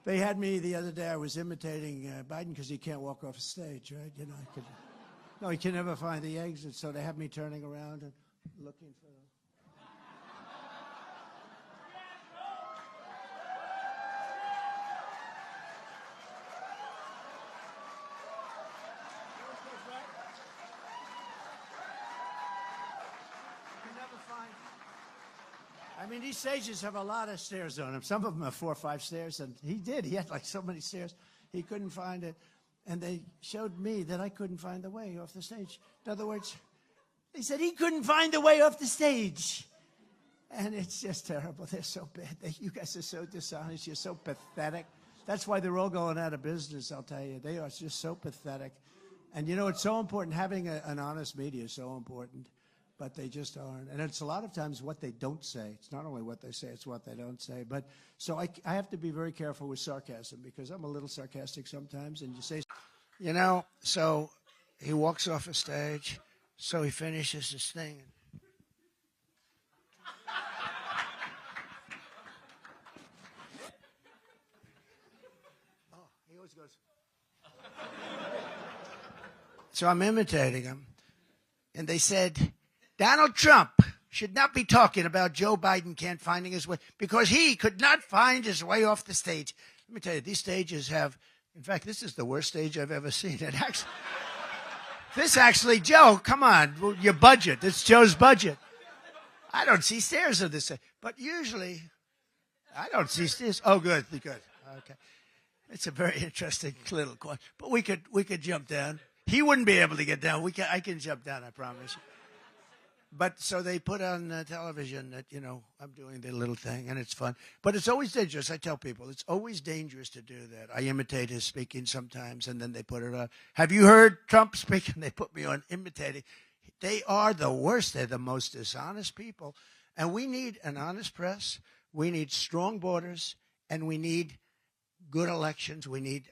They had me the other day. I was imitating Biden because he can't walk off a stage, right? You know, no, he can never find the exit. So they have me turning around and looking for them. I mean, these stages have a lot of stairs on them. Some of them have 4 or 5 stairs, and he did. He had like so many stairs, he couldn't find it. And they showed me that I couldn't find the way off the stage. In other words, they said he couldn't find the way off the stage. And it's just terrible. They're so bad. You guys are so dishonest. You're so pathetic. That's why they're all going out of business, I'll tell you. They are just so pathetic. And, you know, it's so important. Having an honest media is so important. But they just aren't. And it's a lot of times what they don't say. It's not only what they say, it's what they don't say. But so I have to be very careful with sarcasm because I'm a little sarcastic sometimes. And you say, you know, so he walks off a stage, so he finishes his thing. Oh, he always goes. So I'm imitating him. And they said, Donald Trump should not be talking about Joe Biden can't finding his way because he could not find his way off the stage. Let me tell you, these stages have, in fact, this is the worst stage I've ever seen. This actually, Joe, come on, your budget. It's Joe's budget. I don't see stairs on this. But usually, I don't see stairs. Oh, good. Okay. It's a very interesting little question. But we could jump down. He wouldn't be able to get down. I can jump down, I promise you. But so they put on television that, you know, I'm doing the little thing, and it's fun. But it's always dangerous. I tell people, it's always dangerous to do that. I imitate his speaking sometimes, and then they put it on. Have you heard Trump speak? And they put me on imitating. They are the worst. They're the most dishonest people. And we need an honest press. We need strong borders, and we need good elections. We need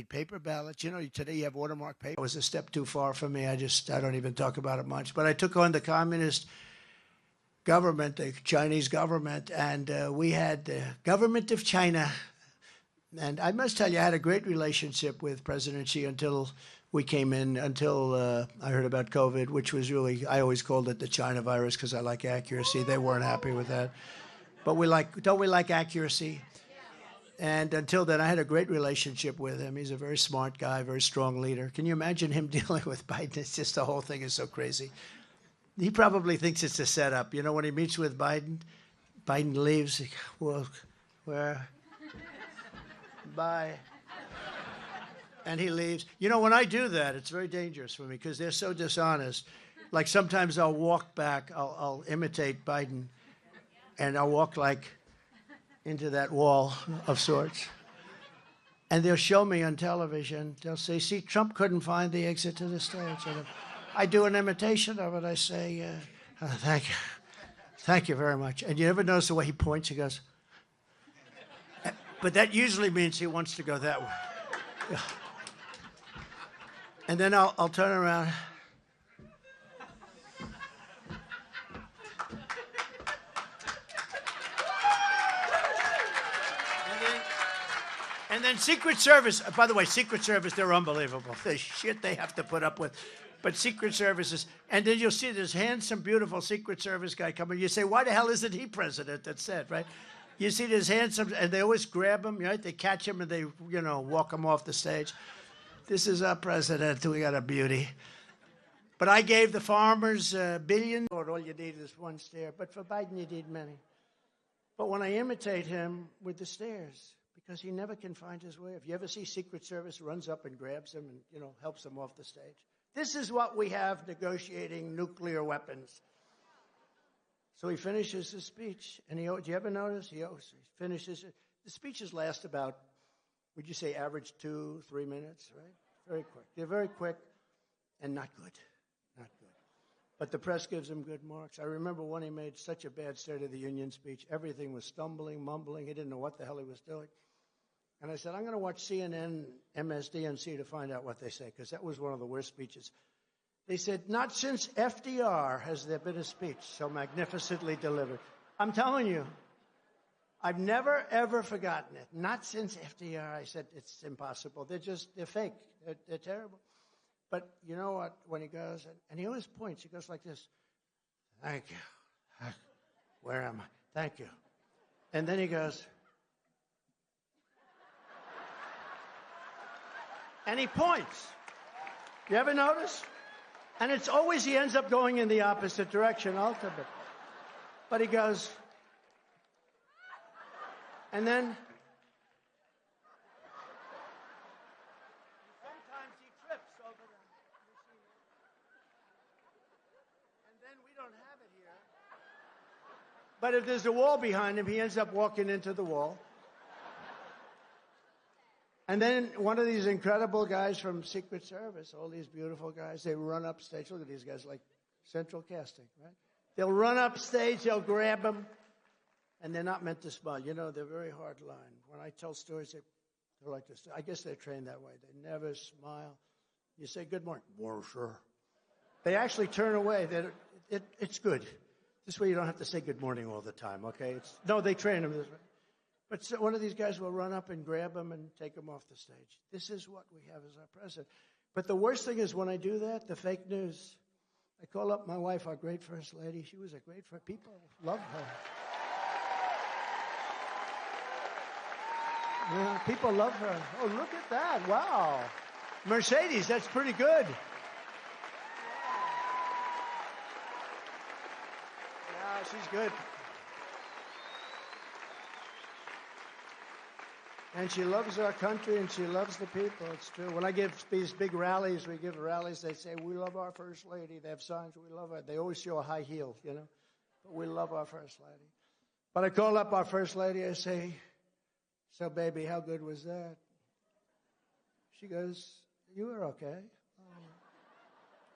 paper ballots. You know, today you have watermark paper. It was a step too far for me. I don't even talk about it much. But I took on the communist government, the Chinese government, and we had the government of China. And I must tell you, I had a great relationship with President Xi until we came in, until I heard about COVID, which was really, I always called it the China virus because I like accuracy. They weren't happy with that. But don't we like accuracy? And until then, I had a great relationship with him. He's a very smart guy, very strong leader. Can you imagine him dealing with Biden? It's just the whole thing is so crazy. He probably thinks it's a setup. You know, when he meets with Biden leaves. Well, where? Bye. And he leaves. You know, when I do that, it's very dangerous for me because they're so dishonest. Like sometimes I'll walk back, I'll imitate Biden, and I'll walk like into that wall of sorts. And they'll show me on television, they'll say, see, Trump couldn't find the exit to the stage. And I do an imitation of it. I say, thank you very much. And you ever notice the way he points? He goes, but that usually means he wants to go that way. And then I'll turn around. And then Secret Service, by the way, Secret Service, they're unbelievable. The shit they have to put up with. But Secret Services, and then you'll see this handsome, beautiful Secret Service guy coming. You say, why the hell isn't he president? That's it, right? You see this handsome, and they always grab him, right? They catch him and they, you know, walk him off the stage. This is our president. We got a beauty. But I gave the farmers billions. All you need is one stair. But for Biden, you need many. But when I imitate him with the stairs, because he never can find his way. If you ever see Secret Service runs up and grabs him and, you know, helps him off the stage. This is what we have negotiating nuclear weapons. So he finishes his speech, and do you ever notice? He finishes it. The speeches last about, would you say, average 2-3 minutes, right? Very quick. They're very quick and not good. Not good. But the press gives him good marks. I remember when he made such a bad State of the Union speech. Everything was stumbling, mumbling. He didn't know what the hell he was doing. And I said, I'm going to watch CNN, MSDNC to find out what they say, because that was one of the worst speeches. They said, not since FDR has there been a speech so magnificently delivered. I'm telling you, I've never, ever forgotten it. Not since FDR. I said, it's impossible. They're fake. They're terrible. But you know what? When he goes, and he always points, he goes like this. Thank you. Where am I? Thank you. And then he goes. And he points. You ever notice? And it's always he ends up going in the opposite direction ultimately. But he goes. And then. Sometimes he trips over the machine. And then we don't have it here. But if there's a wall behind him, he ends up walking into the wall. And then one of these incredible guys from Secret Service, all these beautiful guys, they run up stage. Look at these guys, like central casting, right? They'll run up stage, they'll grab them, and they're not meant to smile. You know, they're very hard line. When I tell stories, they're like this. I guess they're trained that way. They never smile. You say, good morning. Well, sure. They actually turn away. It's good. This way you don't have to say good morning all the time, okay? No, they train them this way. But one of these guys will run up and grab him and take him off the stage. This is what we have as our president. But the worst thing is when I do that, the fake news. I call up my wife, our great first lady. She was a great first. People love her. Yeah, people love her. Oh, look at that. Wow. Mercedes, that's pretty good. Yeah, she's good. And she loves our country and she loves the people. It's true. When I give these big rallies, we give rallies, they say, we love our first lady. They have signs, we love her. They always show a high heel, you know. But we love our first lady. But I call up our first lady, I say, so baby, how good was that? She goes, you were okay.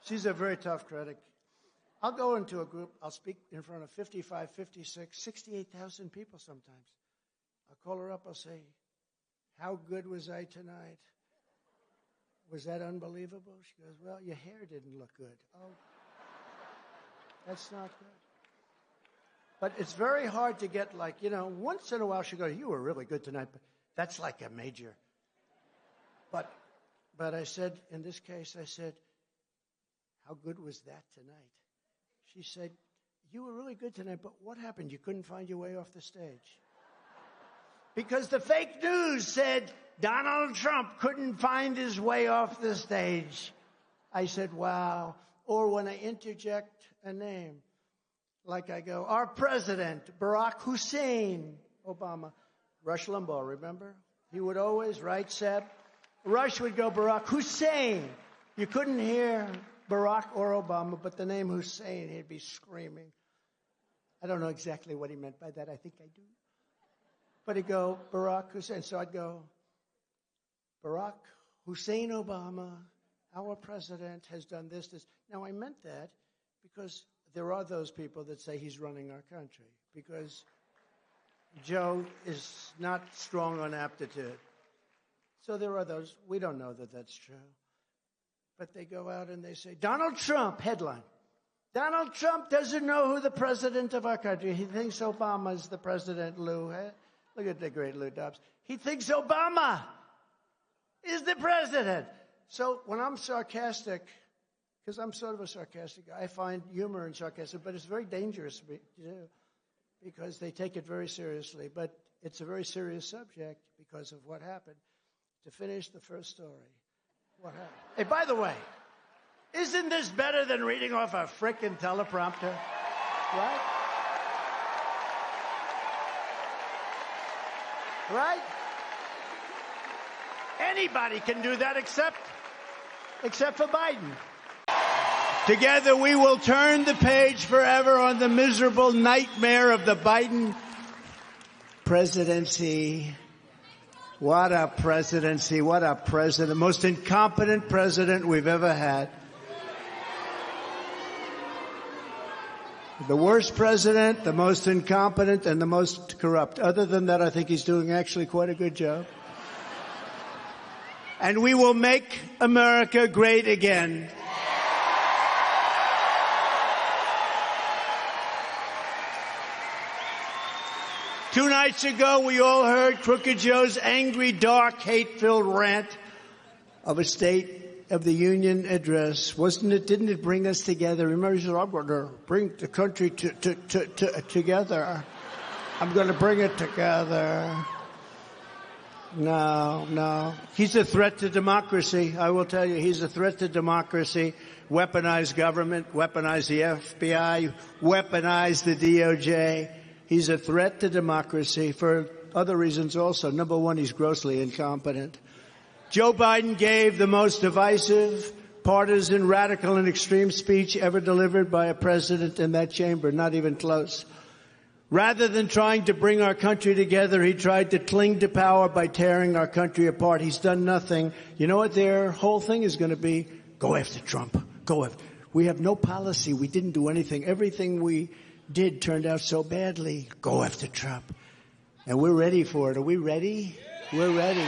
She's a very tough critic. I'll go into a group, I'll speak in front of 55, 56, 68,000 people sometimes. I'll call her up, I'll say, how good was I tonight? Was that unbelievable? She goes, well, your hair didn't look good. Oh, that's not good. But it's very hard to get like, you know, once in a while she goes, you were really good tonight, but that's like a major. But I said, in this case, I said, how good was that tonight? She said, you were really good tonight, but what happened? You couldn't find your way off the stage. Because the fake news said Donald Trump couldn't find his way off the stage. I said, wow. Or when I interject a name, like I go, our president, Barack Hussein Obama. Rush Limbaugh, remember? He would always, right, Seb? Rush would go, Barack Hussein. You couldn't hear Barack or Obama, but the name Hussein, he'd be screaming. I don't know exactly what he meant by that. I think I do. But he'd go, Barack Hussein. So I'd go, Barack Hussein Obama, our president, has done this. Now, I meant that because there are those people that say he's running our country because Joe is not strong on aptitude. So there are those. We don't know that that's true. But they go out and they say, Donald Trump, headline. Donald Trump doesn't know who the president of our country. He thinks Obama's the president, Lou. Look at the great Lou Dobbs. He thinks Obama is the president. So when I'm sarcastic, because I'm sort of a sarcastic guy, I find humor in sarcasm, but it's very dangerous to do because they take it very seriously. But it's a very serious subject because of what happened. To finish the first story, what happened? Hey, by the way, isn't this better than reading off a frickin' teleprompter? Right? Right? Anybody can do that except for Biden. Together we will turn the page forever on the miserable nightmare of the Biden presidency. What a presidency. What a president. Most incompetent president we've ever had. The worst president, the most incompetent, and the most corrupt. Other than that, I think he's doing actually quite a good job. And we will make America great again. 2 nights ago, we all heard Crooked Joe's angry, dark, hate-filled rant of a State of the Union address. Didn't it bring us together? Remember, he said, I'm going to bring the country together. I'm going to bring it together. No. He's a threat to democracy. I will tell you, he's a threat to democracy. Weaponize government, weaponize the FBI, weaponize the DOJ. He's a threat to democracy for other reasons also. Number one, he's grossly incompetent. Joe Biden gave the most divisive, partisan, radical, and extreme speech ever delivered by a president in that chamber, not even close. Rather than trying to bring our country together, he tried to cling to power by tearing our country apart. He's done nothing. You know what their whole thing is going to be? Go after Trump. Go after. We have no policy. We didn't do anything. Everything we did turned out so badly. Go after Trump. And we're ready for it. Are we ready? We're ready.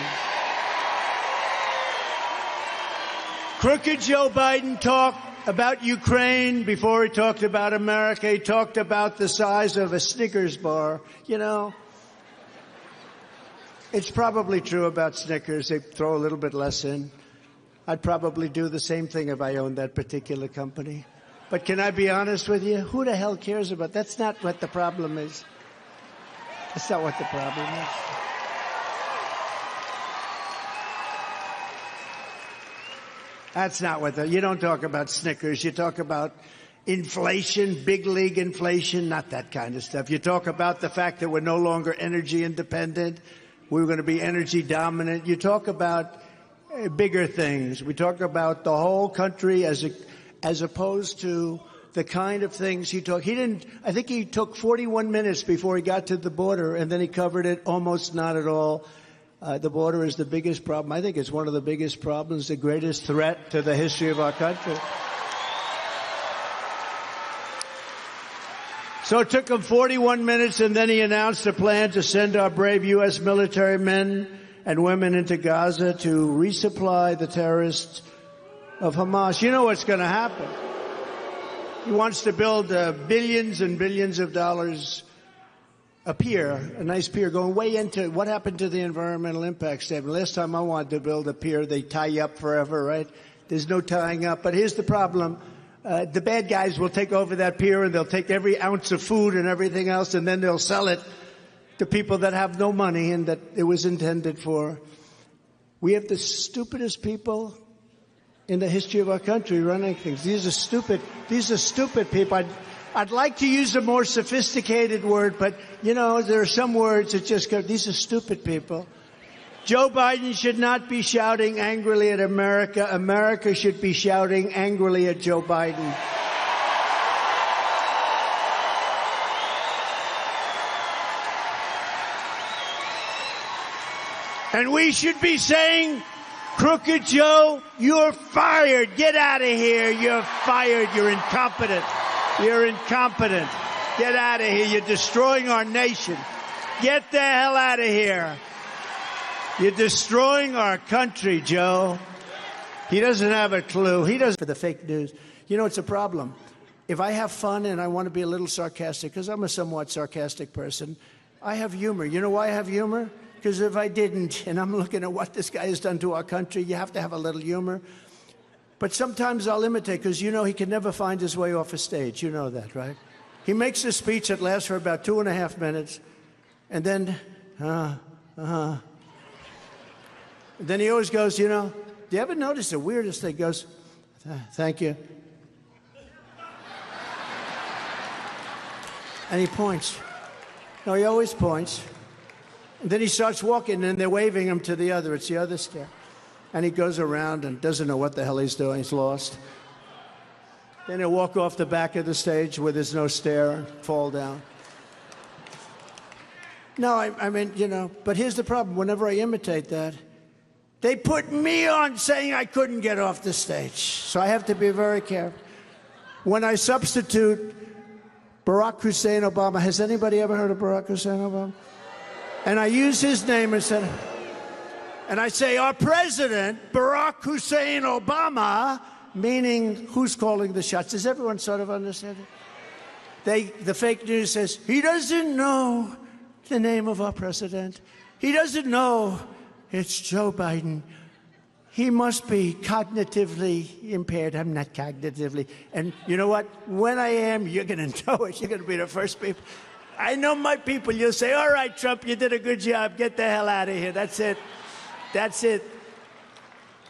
Crooked Joe Biden talked about Ukraine before he talked about America. He talked about the size of a Snickers bar. You know, it's probably true about Snickers. They throw a little bit less in. I'd probably do the same thing if I owned that particular company. But can I be honest with you? Who the hell cares about that? That's not what the problem is. That's not what the problem is. That's not what you don't talk about Snickers. You talk about inflation, big league inflation, not that kind of stuff. You talk about the fact that we're no longer energy independent. We're going to be energy dominant. You talk about bigger things. We talk about the whole country as opposed to the kind of things he talked. I think he took 41 minutes before he got to the border, and then he covered it almost not at all. The border is the biggest problem. I think it's one of the biggest problems, the greatest threat to the history of our country. So it took him 41 minutes, and then he announced a plan to send our brave U.S. military men and women into Gaza to resupply the terrorists of Hamas. You know what's going to happen. He wants to build billions and billions of dollars a pier, a nice pier going way into what happened to the environmental impact statement. Last time I wanted to build a pier, they tie you up forever, right? There's no tying up. But here's the problem. The bad guys will take over that pier and they'll take every ounce of food and everything else, and then they'll sell it to people that have no money and that it was intended for. We have the stupidest people in the history of our country running things. These are stupid people. I'd like to use a more sophisticated word, but, you know, there are some words that just go, these are stupid people. Joe Biden should not be shouting angrily at America. America should be shouting angrily at Joe Biden. And we should be saying, Crooked Joe, you're fired. Get out of here. You're fired. You're incompetent. You're incompetent. Get out of here. You're destroying our nation. Get the hell out of here. You're destroying our country, Joe. He doesn't have a clue. He doesn't. For the fake news. You know, it's a problem. If I have fun and I want to be a little sarcastic, because I'm a somewhat sarcastic person, I have humor. You know why I have humor? Because if I didn't, and I'm looking at what this guy has done to our country, you have to have a little humor. But sometimes I'll imitate, because you know he can never find his way off a stage. You know that, right? He makes a speech that lasts for about 2.5 minutes, and then, then he always goes, you know, do you ever notice the weirdest thing? He goes, thank you. And he points. No, he always points. And then he starts walking, and they're waving him to the other. It's the other stair. And he goes around and doesn't know what the hell he's doing. He's lost. Then he'll walk off the back of the stage where there's no stair and fall down. No, I mean, you know, but here's the problem. Whenever I imitate that, they put me on saying I couldn't get off the stage. So I have to be very careful. When I substitute Barack Hussein Obama, has anybody ever heard of Barack Hussein Obama? And I use his name instead. And I say, our president, Barack Hussein Obama, meaning who's calling the shots. Does everyone sort of understand it? The fake news says, he doesn't know the name of our president. He doesn't know it's Joe Biden. He must be cognitively impaired. I'm not cognitively. And you know what? When I am, you're going to know it. You're going to be the first people. I know my people. You'll say, all right, Trump, you did a good job. Get the hell out of here. That's it. That's it.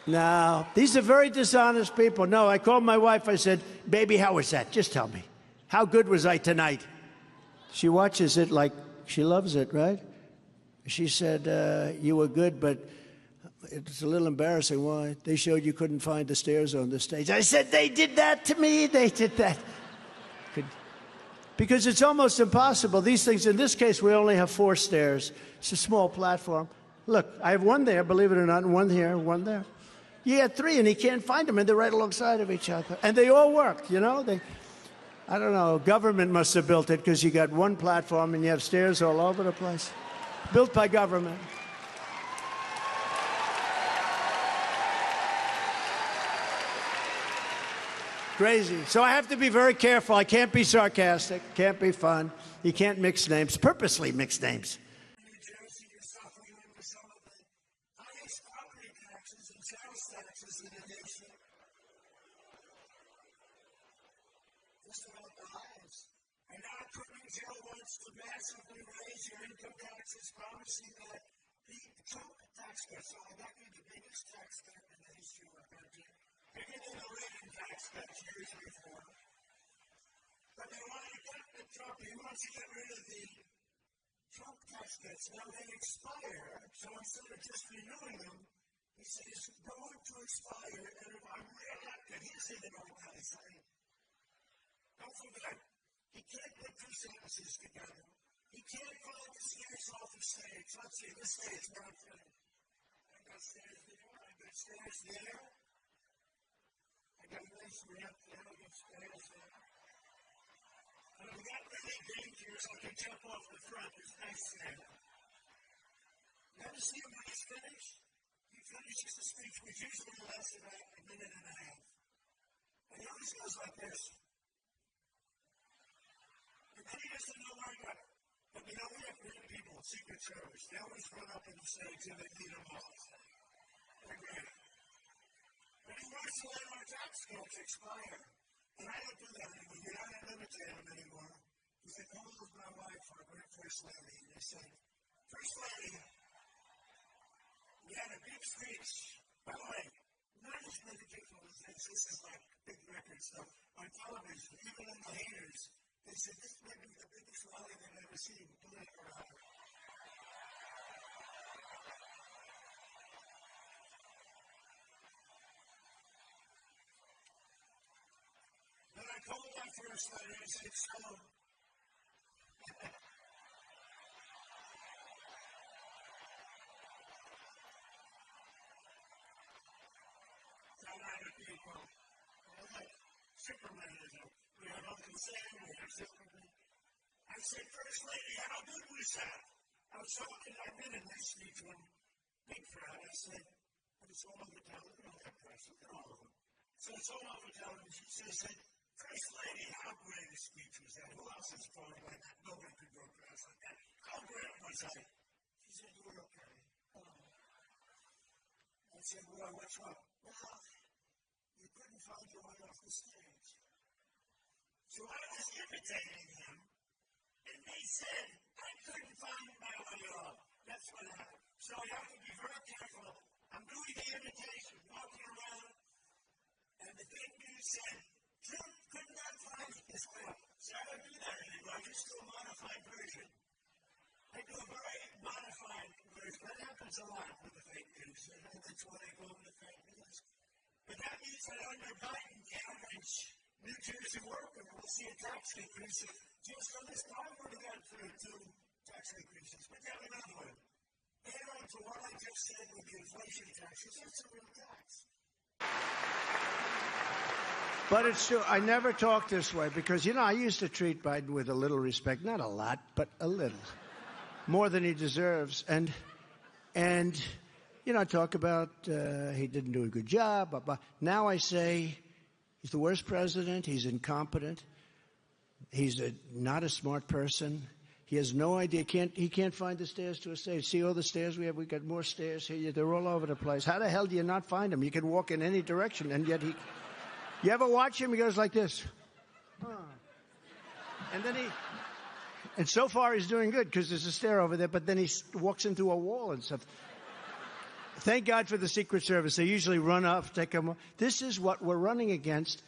No, these are very dishonest people. No, I called my wife. I said, baby, how was that? Just tell me. How good was I tonight? She watches it like she loves it, right? She said, you were good, but it's a little embarrassing. Why? They showed you couldn't find the stairs on the stage. I said, they did that to me. They did that. Because it's almost impossible. These things, in this case, we only have 4 stairs. It's a small platform. Look, I have one there, believe it or not, and one here, one there. He had 3, and he can't find them, and they're right alongside of each other. And they all work, you know? I don't know, government must have built it because you got one platform and you have stairs all over the place. Built by government. Crazy. So I have to be very careful. I can't be sarcastic, can't be fun. You can't mix names, purposely mix names. New Jersey is suffering under some of the highest property taxes and sales taxes in the nation. Just about the highest. And now Attorney Joe wants to massively raise your income taxes, promising that the Trump tax cut, so that would be the biggest tax cut in the history of our country, bigger than the Reagan tax cuts years before. But they want to get the Trump, he wants to get rid of the Trump tax cuts. Now they expire, so instead of just renewing them, he says it's going to expire, and if I'm reelected, he's in the North Carolina. Don't forget, he can't put 2 sentences together. He can't call the stairs off the stage. Let's see, this stage, what I'm saying. I got stairs there, I got stairs there. I got a nice ramp there, I got stairs there. And I've got really dangerous, I can jump off the front, it's nice there. Never see him when he's finished. He finishes the speech, which usually lasts about a minute and a half. And he always goes like this. And then he doesn't know where to go. But you know, we have great people, Secret Service. They always run up on the stage and they lead them off. They're great. But he wants to let our tax codes expire. And I don't do that anymore. You're not limited them anymore. He said, come with my wife, our great First Lady. And they said, First Lady, we had a big speech. By the way, not as many people as this. This is like big record stuff. On television, even in the haters, they said, this might be the biggest rally they've ever seen. Political rally. Then I called my First Lady and said, so, people. Like Superman is a, we have Uncle Sam, we have Superman. I said, First Lady, how good was that? I was talking, I've been in this speech one big crowd. I said, but it's all over television, you know that press, look at all of them. So it's all over television. So I said, First Lady, how great a speech was that? Who else is falling like that? Nobody could go across like that. How great was I? She said, you were okay. I said, well, what's wrong? Well, you couldn't find your way off the stage. So I was imitating him, and they said, I couldn't find my way off. That's what happened. So you have to be very careful. I'm doing the imitation, walking around, and the big news said, Trump could not find his way off. So I don't do that anymore. I just do a modified version. I do a very modified version. That happens a lot with the fake news. That's why they go into fake news. But that means that under Biden, the average New Jersey worker will see a tax increase of just on this time we're going to get through 2 tax increases. But you have another one. Add on to what I just said with the inflation taxes, that's a real tax. But it's true. I never talk this way because, you know, I used to treat Biden with a little respect. Not a lot, but a little. More than he deserves. And you know, I talk about he didn't do a good job. But now I say he's the worst president. He's incompetent. He's not a smart person. He has no idea. He can't find the stairs to a stage. See all the stairs we have? We've got more stairs here. They're all over the place. How the hell do you not find him? You can walk in any direction, and yet you ever watch him? He goes like this. And then and so far he's doing good because there's a stair over there, but then he walks into a wall and stuff. Thank God for the Secret Service. They usually run off, take him. This is what we're running against.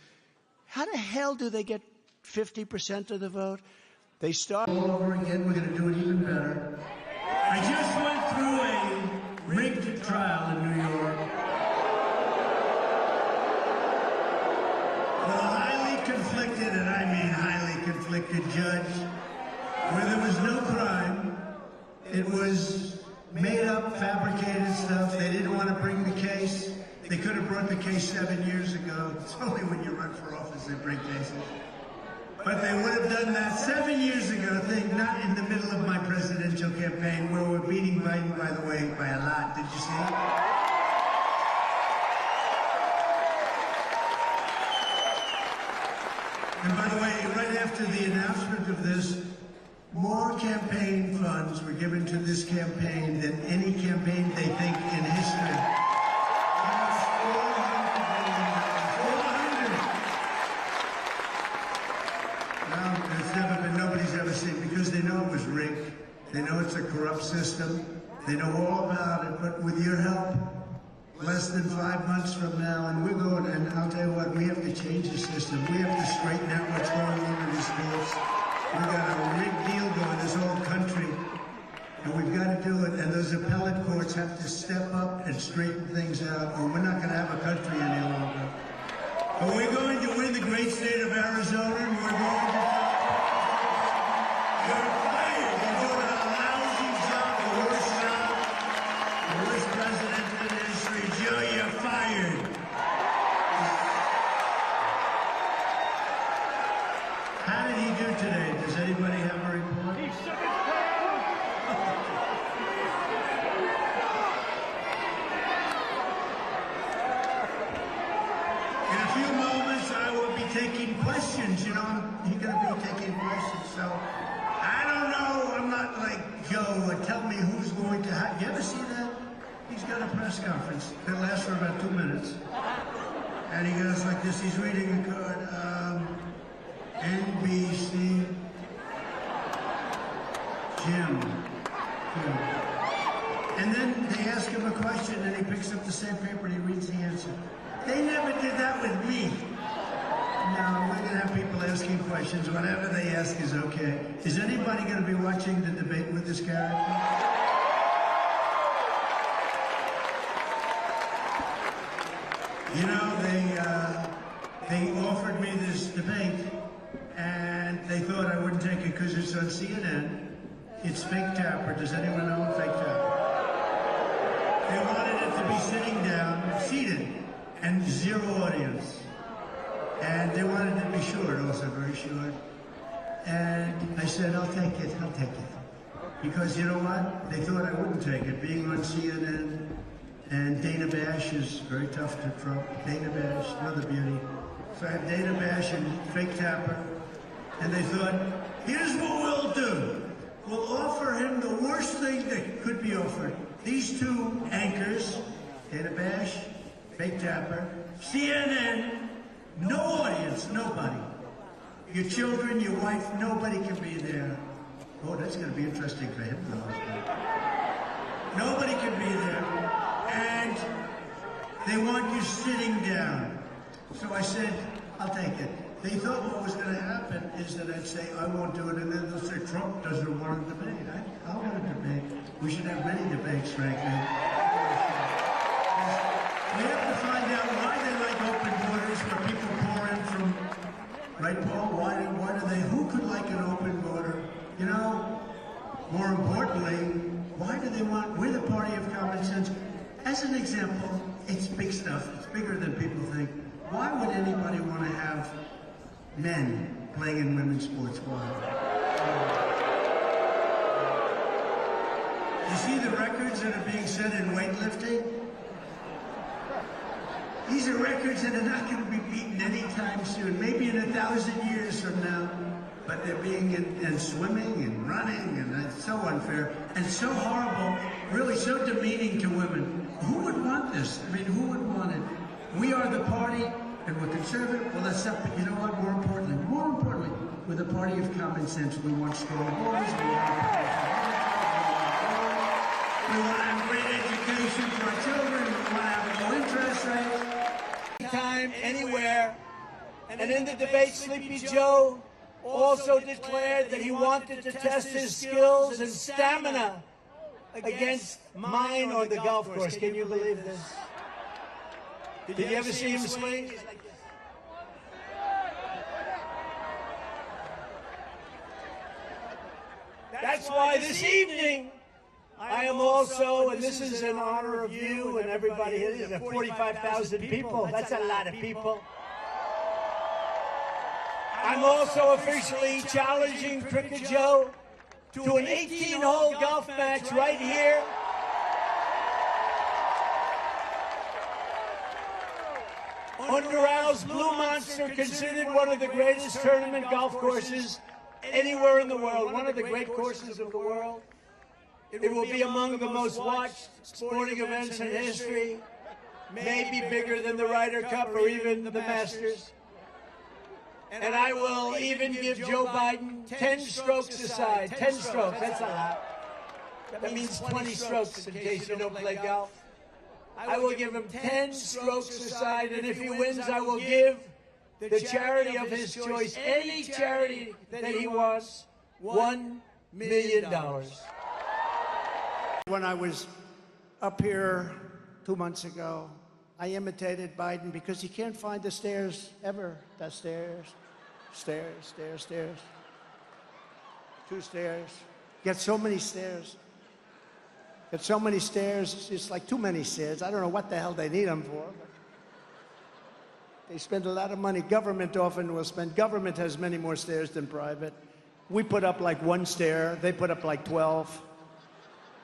How the hell do they get 50% of the vote? They start all over again. We're going to do it even better. I just went through a rigged trial in New York. With a highly conflicted, and I mean highly conflicted judge, where there was no crime. It was made up, fabricated stuff. They didn't want to bring the case. They could have brought the case 7 years ago. It's only when you run for office they bring cases. But they would have done that 7 years ago, not in the middle of my presidential campaign, where we're beating Biden, by the way, by a lot. Did you see? And by the way, right after the announcement of this, more campaign funds were given to this campaign than any campaign they think in history. Almost $400 million. 400. Now, it's never been, nobody's ever seen, because they know it was rigged. They know it's a corrupt system. They know all about it, but with your help, less than 5 months from now, and we're going, and I'll tell you what, we have to change the system. We have to straighten out what's going on in the schools. We've got a rigged deal going this whole country, and we've got to do it, and those appellate courts have to step up and straighten things out, or we're not going to have a country any longer. But we're going to win the great state of Arizona, and we're going to... You're fired. You're doing a lousy job, the worst president in history. Joe, you're fired. How did he do today? Does anybody have a report? He shook his pants. In a few moments, I will be taking questions. You know, he's going to be taking questions. So, I don't know. I'm not like Joe. Tell me who's going to have. You ever see that? He's got a press conference that lasts for about 2 minutes. And he goes like this. He's reading a card. NBC, Jim. And then they ask him a question, and he picks up the same paper and he reads the answer. They never did that with me. No, we're going to have people asking questions. Whatever they ask is okay. Is anybody going to be watching the debate with this character? You know, they offered me this debate, and they thought I wouldn't take it because it's on CNN. It's fake tapper. Does anyone know fake tapper? They wanted it to be sitting down, seated, and zero audience. And they wanted it to be short, also very short. And I said, I'll take it. Because you know what? They thought I wouldn't take it. Being on CNN, and Dana Bash is very tough to Trump. Dana Bash, another beauty. So I have Dana Bash and fake tapper. And they thought, here's what we'll do. We'll offer him the worst thing that could be offered. These two anchors, Dana Bash, fake tapper, CNN, no audience, nobody. Your children, your wife, nobody can be there. Oh, that's going to be interesting for him. Nobody can be there. And they want you sitting down. So I said, I'll take it. They thought what was going to happen is that I'd say, I won't do it, and then they'll say, Trump doesn't want a debate. I want a debate. We should have many debates, frankly. We have to find out why they like open borders where people pour in from, right, Paul? Why do they, who could like an open border? You know, more importantly, why do they want, we're the party of common sense. As an example, it's big stuff. It's bigger than people think. Why would anybody want to have men playing in women's sports? Why? You see the records that are being set in weightlifting? These are records that are not going to be beaten anytime soon. Maybe in 1,000 years from now. but they're being and swimming and running, and it's so unfair and so horrible, really so demeaning to women. Who would want this? I mean, who would want it? We are the party, and we're conservative. Well, that's not, but you know what? More importantly, we're the party of common sense. We want strong laws. We want to have great education for our children. We want to have low interest rates. Anytime, anywhere. And in the debate, Sleepy Joe also declared that he wanted to test his skills and stamina against mine on the golf course. Can you believe this? Did you ever see him swing? That's why this evening I am also, and this is in honor of you and everybody here, 45,000 people. That's a lot of people. I'm also officially challenging Cricket Joe to an 18-hole golf match right here. On Doural's Blue Monster, considered one of the greatest tournament golf courses anywhere in the world, one of the great courses of the world. It will be among the most watched sporting events in history, maybe bigger than the Ryder Cup or even the Masters. And I will even give Joe Biden 10 strokes aside. 10 strokes, that's a lot. That means 20 strokes in case you don't play golf. I will give him 10 strokes aside, and if he wins, I will give the charity of his choice, any charity that he wants, $1 million. When I was up here 2 months ago, I imitated Biden because he can't find the stairs ever. The stairs, stairs, stairs, stairs. 2 stairs. Get so many stairs. Get so many stairs, it's like too many stairs. I don't know what the hell they need them for. They spend a lot of money. Government often will spend. Government has many more stairs than private. We put up like 1 stair. They put up like 12.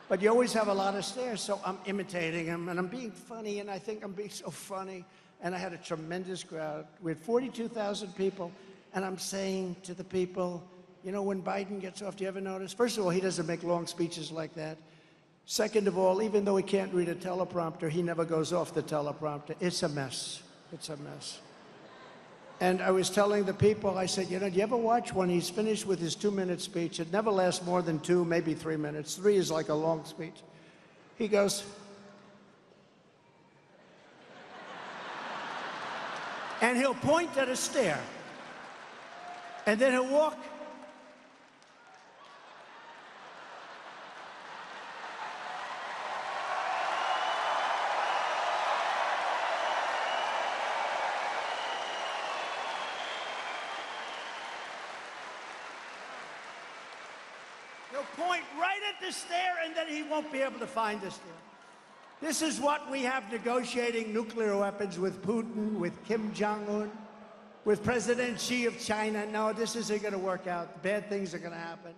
But you always have a lot of stairs, so I'm imitating him, and I'm being funny, and I think I'm being so funny. And I had a tremendous crowd. We had 42,000 people, and I'm saying to the people, you know, when Biden gets off, do you ever notice? First of all, he doesn't make long speeches like that. Second of all, even though he can't read a teleprompter, he never goes off the teleprompter. It's a mess. It's a mess. And I was telling the people, I said, you know, do you ever watch when he's finished with his 2-minute speech? It never lasts more than 2, maybe 3 minutes. 3 is like a long speech. He goes, and he'll point at a stair. And then he'll walk. He'll point right at the stair, and then he won't be able to find the stair. This is what we have negotiating nuclear weapons with Putin, with Kim Jong-un, with President Xi of China. No, this isn't going to work out. Bad things are going to happen.